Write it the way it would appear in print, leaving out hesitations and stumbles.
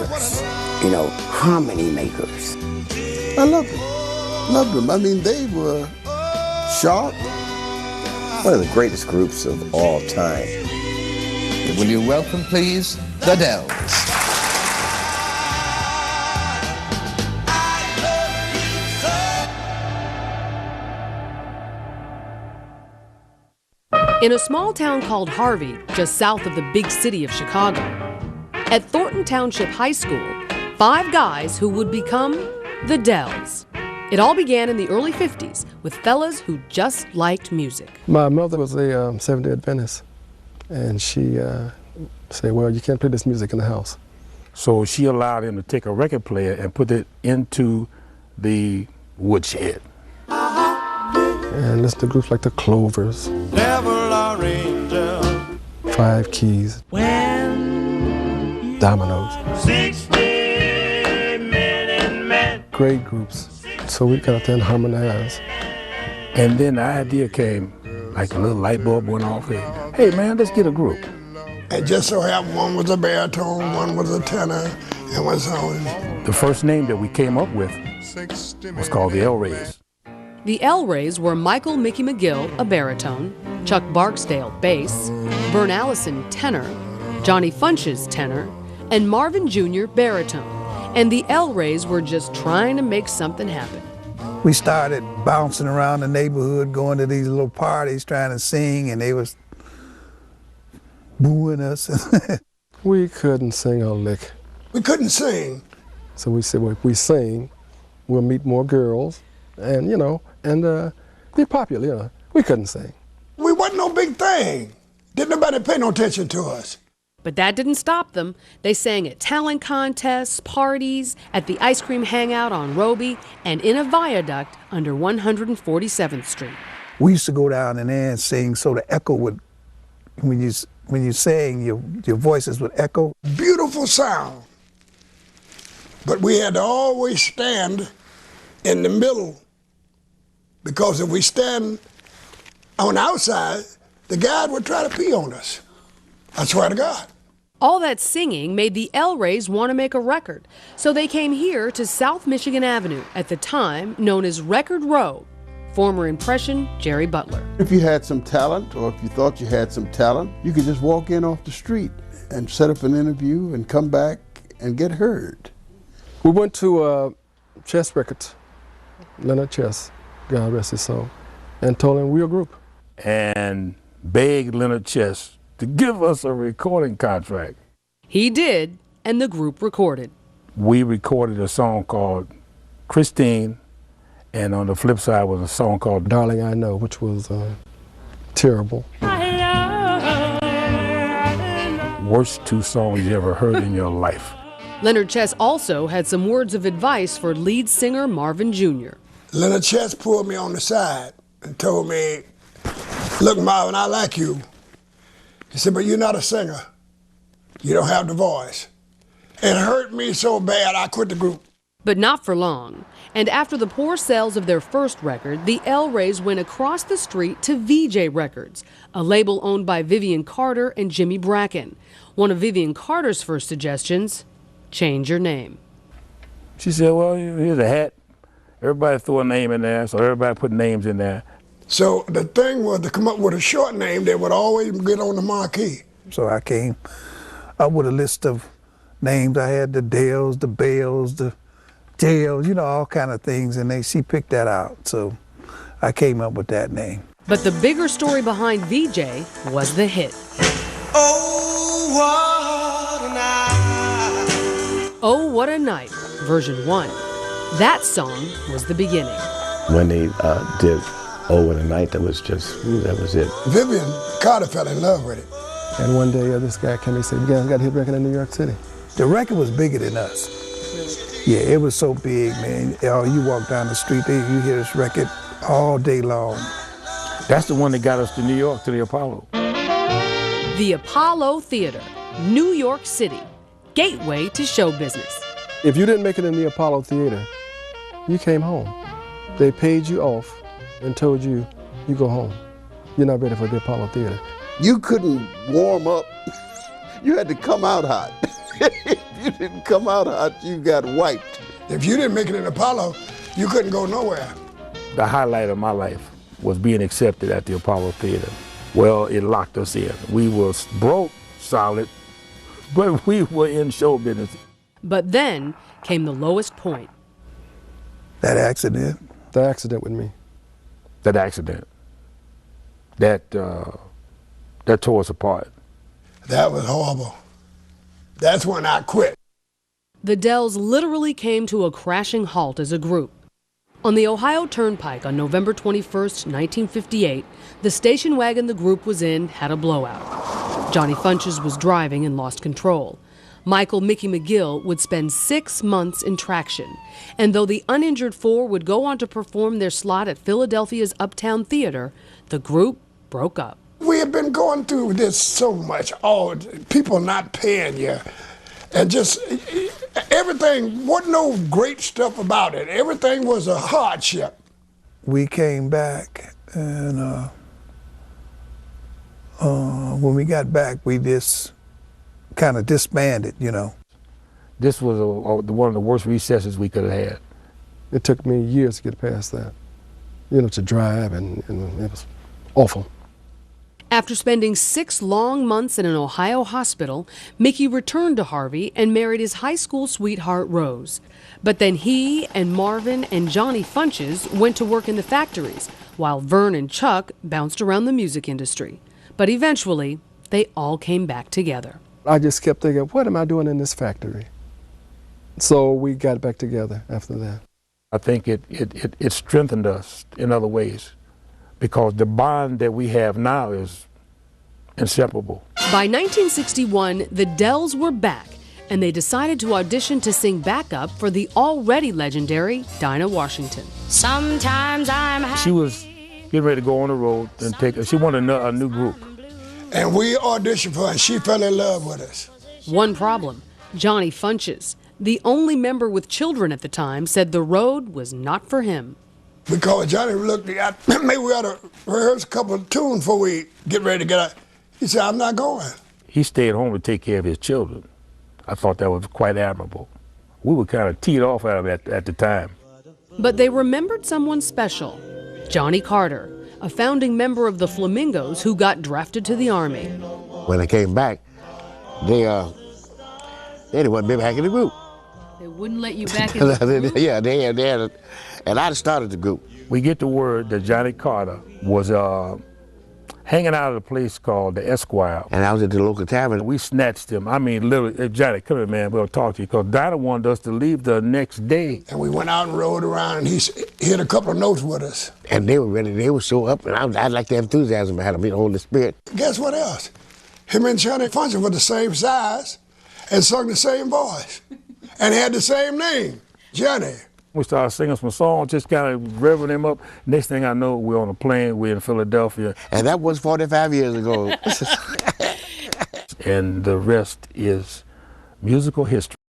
makers, harmony makers. I loved them. Loved them. I mean, they were sharp. One of the greatest groups of all time. Will you welcome, please, the Dells? In a small town called Harvey, just south of the big city of Chicago, at Thornton Township High School, 5 guys who would become the Dells. It all began in the early 50s with fellas who just liked music. My mother was a Seventh-day Adventist, and she said, well, you can't play this music in the house. So she allowed him to take a record player and put it into the woodshed. And listen to groups like the Clovers, Five Keys, Dominoes. Great groups. So we got out there and harmonized. And then the idea came, like a little light bulb went off. Hey man, let's get a group. And just so happened one was a baritone, one was a tenor, and one on. The first name that we came up with was called the El-Rays. The El-Rays were Michael Mickey McGill, a baritone, Chuck Barksdale, bass, Vern Allison, tenor, Johnny Funches, tenor, and Marvin Jr., baritone. And the El-Rays were just trying to make something happen. We started bouncing around the neighborhood, going to these little parties, trying to sing, and they was booing us. We couldn't sing a lick. We couldn't sing. So we said, well, if we sing, we'll meet more girls, and be popular. We couldn't sing. We wasn't no big thing. Didn't nobody pay no attention to us. But that didn't stop them. They sang at talent contests, parties, at the ice cream hangout on Roby, and in a viaduct under 147th Street. We used to go down in there and sing so the echo would, when you sang, your voices would echo. Beautiful sound. But we had to always stand in the middle, because if we stand on the outside, the guy would try to pee on us. I swear to God. All that singing made the El-Rays want to make a record, so they came here to South Michigan Avenue, at the time known as Record Row. Former impression, Jerry Butler. If you had some talent, or if you thought you had some talent, you could just walk in off the street and set up an interview and come back and get heard. We went to Chess Records, Leonard Chess, God rest his soul, and told him we were a group. And begged Leonard Chess to give us a recording contract. He did, and the group recorded. We recorded a song called Christine, and on the flip side was a song called Darling I Know, which was terrible. Worst 2 songs you ever heard in your life. Leonard Chess also had some words of advice for lead singer Marvin Jr. Leonard Chess pulled me on the side and told me, look, Marvin, I like you. He said, but you're not a singer. You don't have the voice. It hurt me so bad I quit the group. But not for long. And after the poor sales of their first record, the El-Rays went across the street to VJ Records, a label owned by Vivian Carter and Jimmy Bracken. One of Vivian Carter's first suggestions, change your name. She said, well, here's a hat. Everybody threw a name in there, so everybody put names in there. So the thing was to come up with a short name that would always get on the marquee. So I came up with a list of names. I had the Dells, the Bells, the Jails, all kind of things, and she picked that out. So I came up with that name. But the bigger story behind VJ was the hit. Oh, what a night. Oh, What a Night, version 1. That song was the beginning. When they did Oh, What a Night, that was it. Vivian Carter fell in love with it. And one day this guy came and said, you guys got a hit record in New York City. The record was bigger than us. Yeah, it was so big, man. You walk down the street, you hear this record all day long. That's the one that got us to New York, to the Apollo. The Apollo Theater, New York City, gateway to show business. If you didn't make it in the Apollo Theater, you came home. They paid you off and told you, you go home. You're not ready for the Apollo Theater. You couldn't warm up. You had to come out hot. you didn't come out hot, you got wiped. If you didn't make it in Apollo, you couldn't go nowhere. The highlight of my life was being accepted at the Apollo Theater. Well, it locked us in. We was broke solid, but we were in show business. But then came the lowest point. That accident. The accident with me. That accident. That tore us apart. That was horrible. That's when I quit. The Dells literally came to a crashing halt as a group. On the Ohio Turnpike on November 21st, 1958, the station wagon the group was in had a blowout. Johnny Funches was driving and lost control. Michael Mickey McGill would spend 6 months in traction, and though the uninjured four would go on to perform their slot at Philadelphia's Uptown Theater, the group broke up. We have been going through this so much, people not paying you, and just everything, wasn't no great stuff about it. Everything was a hardship. We came back, and when we got back, we just kind of disbanded, you know. This was one of the worst recesses we could have had. It took me years to get past that, you know, to drive, and it was awful. After spending 6 long months in an Ohio hospital, Mickey returned to Harvey and married his high school sweetheart, Rose. But then he and Marvin and Johnny Funches went to work in the factories, while Vern and Chuck bounced around the music industry. But eventually, they all came back together. I just kept thinking, what am I doing in this factory? So we got back together after that. I think it strengthened us in other ways, because the bond that we have now is inseparable. By 1961, the Dells were back, and they decided to audition to sing backup for the already legendary Dinah Washington. Sometimes I'm happy. She was getting ready to go on the road and she wanted a new group. And we auditioned for her, and she fell in love with us. One problem, Johnny Funches, the only member with children at the time, said the road was not for him. Because Johnny looked at, maybe we ought to rehearse a couple of tunes before we get ready to get out. He said, I'm not going. He stayed home to take care of his children. I thought that was quite admirable. We were kind of teed off at him at the time. But they remembered someone special, Johnny Carter, a founding member of the Flamingos who got drafted to the Army. When I came back, they didn't want me back in the group. They wouldn't let you back in the group? Yeah, they had, and I started the group. We get the word that Johnny Carter was hanging out at a place called the Esquire. And I was at the local tavern. We snatched him. I mean, literally, hey, Johnny, come here, man, we'll talk to you. Because Dinah wanted us to leave the next day. And we went out and rode around, and he hit a couple of notes with us. And they were ready, they were so up, and I like the enthusiasm behind them, the Holy Spirit. Guess what else? Him and Johnny Funches were the same size and sung the same voice and had the same name, Johnny. We started singing some songs, just kind of revving them up. Next thing I know, we're on a plane, we're in Philadelphia. And that was 45 years ago. And the rest is musical history.